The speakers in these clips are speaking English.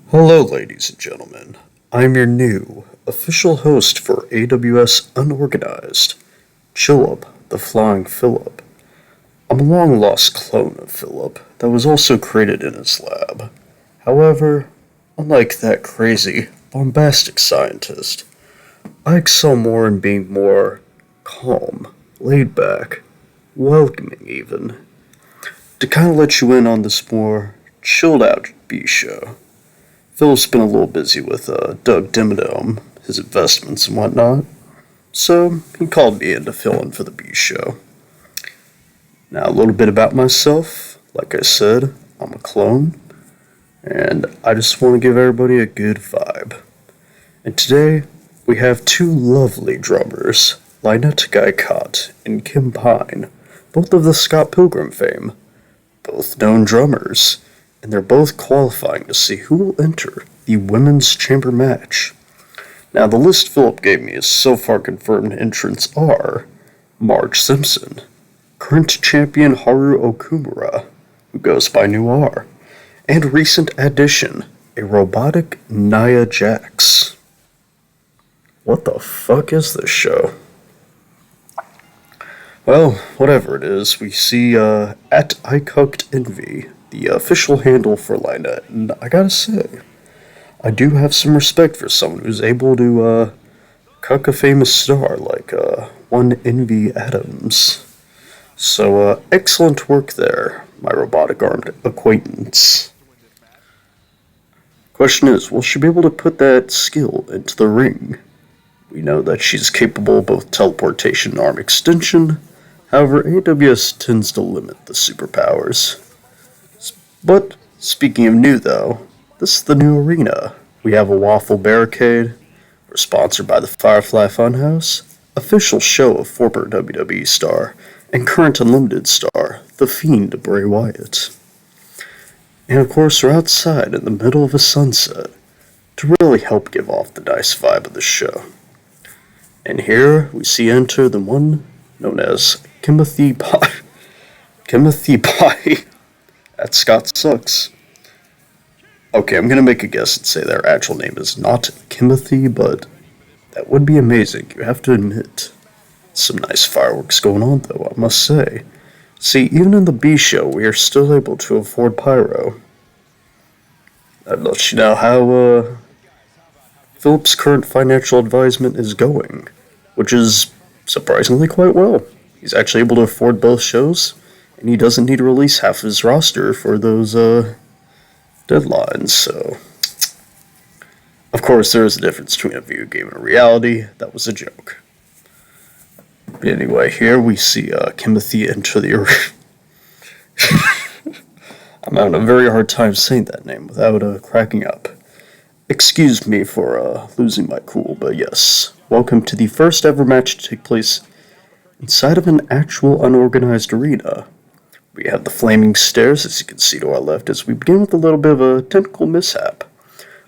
Hello, ladies and gentlemen. I'm your new official host for AWS Unorganized, Phillip, the Flying Phillip. I'm a long lost clone of Phillip that was also created in his lab. However, unlike that crazy, bombastic scientist, I excel more in being more calm, laid back, welcoming even, to kind of let you in on this more chilled out B show. Phil's been a little busy with Doug Dimmadome, his investments and whatnot, so he called me in to fill in for the B show. Now, a little bit about myself. Like I said, I'm a clone, and I just want to give everybody a good vibe. And today, we have two lovely drummers, Lynette Guycott and Kim Pine, both of the Scott Pilgrim fame, both known drummers, and they're both qualifying to see who will enter the women's chamber match. Now, the list Philip gave me is so far confirmed entrants are Marge Simpson, current champion Haru Okumura, who goes by Noir, and recent addition, a robotic Nia Jax. What the fuck is this show? Well, whatever it is, we see at I Cooked Envy, the official handle for Lynette, and I gotta say, I do have some respect for someone who's able to cuck a famous star like one Envy Adams. So, excellent work there, my robotic armed acquaintance. Question is, will she be able to put that skill into the ring? We know that she's capable of both teleportation and arm extension. However, AWS tends to limit the superpowers. But, speaking of new though, this is the new arena. We have a waffle barricade. We're sponsored by the Firefly Funhouse, official show of former WWE star and current Unlimited star, The Fiend Bray Wyatt. And of course, we're outside in the middle of a sunset to really help give off the nice vibe of the show. And here we see enter the one known as Timothy Pie. Timothy Pie. That Scott sucks. Okay, I'm gonna make a guess and say their actual name is not Timothy, but that would be amazing. You have to admit. Some nice fireworks going on, though, I must say. See, even in the B show, we are still able to afford pyro. I'd let you know how Philip's current financial advisement is going, which is surprisingly quite well. He's actually able to afford both shows, and he doesn't need to release half his roster for those deadlines, so... Of course, there is a difference between a video game and a reality. That was a joke. Anyway, here we see Timothy enter the arena. I'm having a very hard time saying that name without cracking up. Excuse me for losing my cool, but yes. Welcome to the first ever match to take place inside of an actual unorganized arena. We have the flaming stairs, as you can see to our left, as we begin with a little bit of a technical mishap.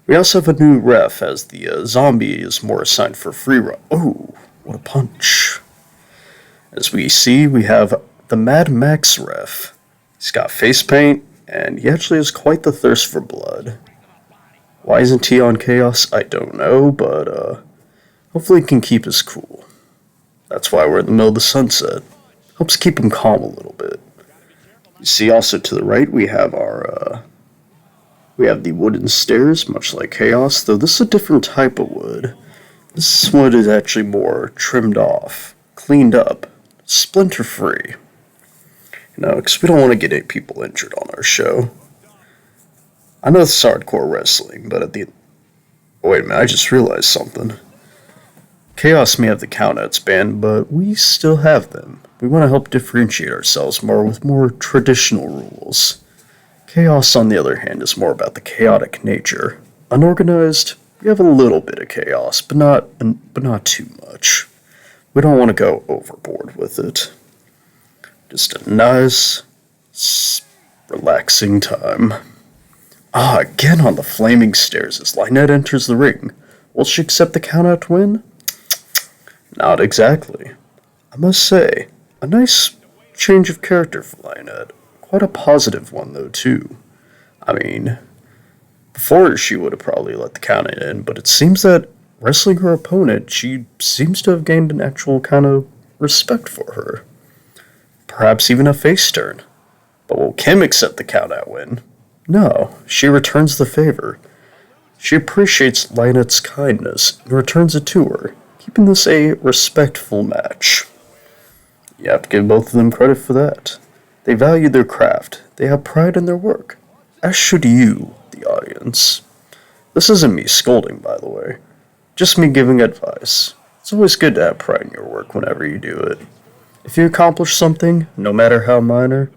We also have a new ref, as the zombie is more assigned for free run. Oh, what a punch. As we see, we have the Mad Max ref. He's got face paint, and he actually has quite the thirst for blood. Why isn't he on Chaos? I don't know, but hopefully he can keep his cool. That's why we're in the middle of the sunset. Helps keep him calm a little bit. You see also to the right we have we have the wooden stairs, much like Chaos, though this is a different type of wood. This wood is actually more trimmed off, cleaned up, splinter-free. Because we don't want to get 8 people injured on our show. I know it's hardcore wrestling, but at the... Oh, wait a minute, I just realized something. Chaos may have the countouts banned, but we still have them. We want to help differentiate ourselves more with more traditional rules. Chaos, on the other hand, is more about the chaotic nature. Unorganized, we have a little bit of chaos, but not too much. We don't want to go overboard with it. Just a nice, relaxing time. Again on the flaming stairs as Lynette enters the ring. Will she accept the countout win? Not exactly. I must say, a nice change of character for Lynette. Quite a positive one, though, too. I mean, Before, she would have probably let the count in, but it seems that wrestling her opponent, she seems to have gained an actual kind of respect for her. Perhaps even a face turn. But will Kim accept the count-out win? No, she returns the favor. She appreciates Lynette's kindness and returns it to her, keeping this a respectful match. You have to give both of them credit for that. They value their craft. They have pride in their work. As should you, the audience. This isn't me scolding, by the way. Just me giving advice. It's always good to have pride in your work whenever you do it. If you accomplish something, no matter how minor,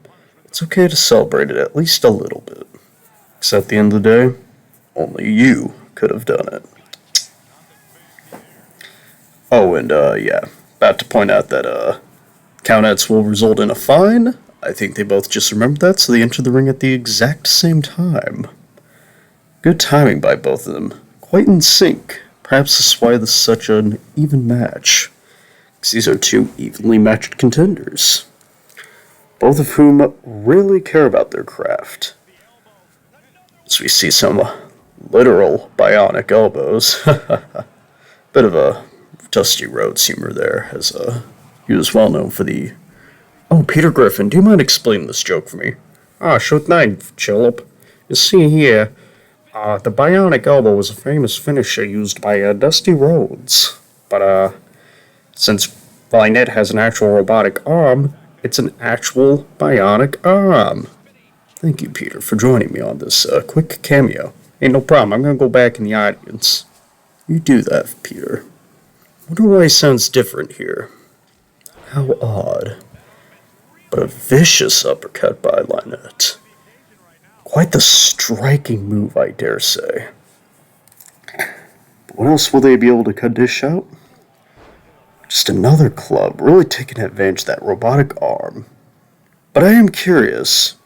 it's okay to celebrate it at least a little bit. Because at the end of the day, only you could have done it. Oh, and yeah, about to point out that countouts will result in a fine. I think they both just remembered that, so they enter the ring at the exact same time. Good timing by both of them. Quite in sync. Perhaps that's why this is such an even match. Because these are two evenly matched contenders. Both of whom really care about their craft. So we see some literal bionic elbows. Bit of a Dusty Rhodes humor there, as he was well known for the... Oh, Peter Griffin, do you mind explaining this joke for me? Ah, sure thing, Phillip. You see here, the bionic elbow was a famous finisher used by Dusty Rhodes. But since Lynette has an actual robotic arm, it's an actual bionic arm. Thank you, Peter, for joining me on this quick cameo. Ain't no problem, I'm gonna go back in the audience. You do that, Peter. Wonder why he sounds different here. How odd. But a vicious uppercut by Lynette. Quite the striking move, I dare say. But what else will they be able to dish out? Just another club, really taking advantage of that robotic arm. But I am curious,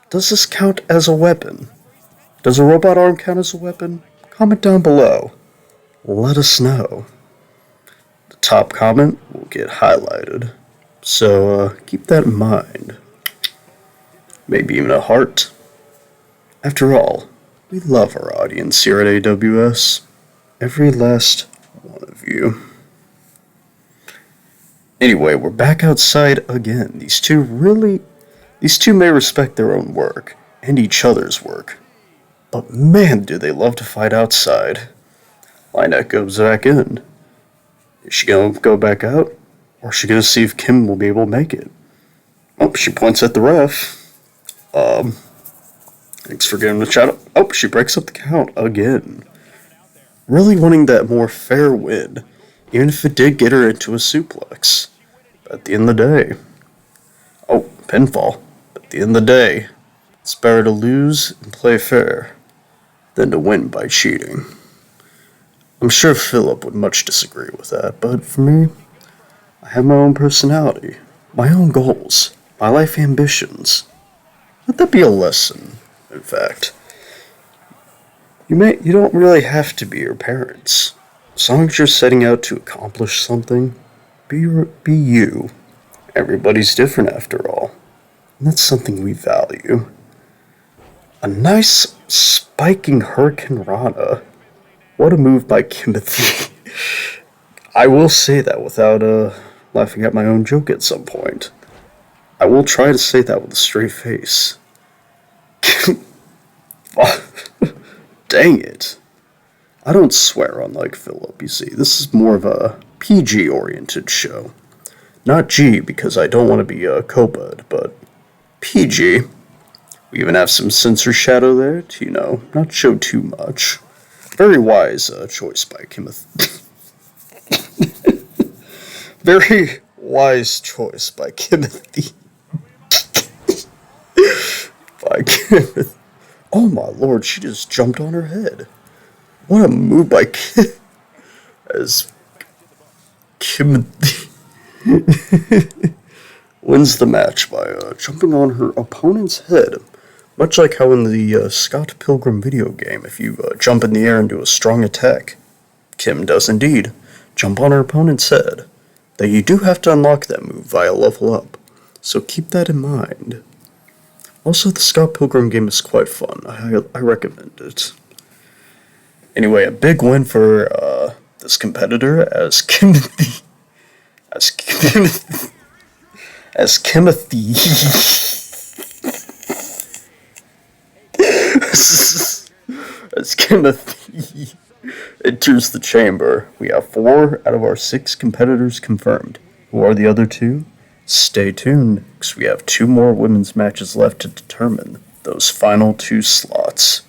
does this count as a weapon? Does a robot arm count as a weapon? Comment down below. Let us know. The top comment will get highlighted, so keep that in mind. Maybe even a heart. After all, we love our audience here at AWS. Every last one of you. Anyway, we're back outside again. These two may respect their own work, and each other's work. But man, do they love to fight outside. Lynette goes back in. Is she gonna go back out? Or is she gonna see if Kim will be able to make it? Oh, she points at the ref. Thanks for giving the shout out. Oh, she breaks up the count again. Really wanting that more fair win, even if it did get her into a suplex. But at the end of the day, oh, pinfall. But at the end of the day, it's better to lose and play fair than to win by cheating. I'm sure Phillip would much disagree with that, but for me, I have my own personality, my own goals, my life ambitions. Let that be a lesson, in fact. You don't really have to be your parents. As long as you're setting out to accomplish something, be you. Everybody's different after all. And that's something we value. A nice spiking Hurricane Rana. What a move by Kimothy. I will say that without laughing at my own joke at some point. I will try to say that with a straight face. Dang it. I don't swear unlike Phillip, you see. This is more of a PG-oriented show. Not G, because I don't want to be a co-bud, but PG. We even have some censor shadow there to, not show too much. Very wise choice by Kimothy. Very wise choice by Kimothy. By Kimothy. Oh my lord, she just jumped on her head. What a move by as Kimothy wins the match by jumping on her opponent's head. Much like how in the Scott Pilgrim video game, if you jump in the air and do a strong attack, Kim does indeed jump on her opponent's head. Though you do have to unlock that move via level up, so keep that in mind. Also, the Scott Pilgrim game is quite fun. I recommend it. Anyway, a big win for this competitor as Kimothy. As Kimothy. As Kimothy. As Kimothy enters the chamber. We have 4 out of our 6 competitors confirmed. Who are the other 2? Stay tuned, because we have 2 more women's matches left to determine those final 2 slots.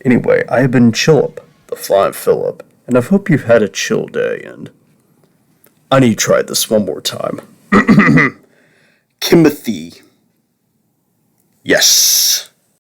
Anyway, I have been Phillip, the Flying Phillip, and I hope you've had a chill day, and I need to try this one more time. Kimothy. Yes.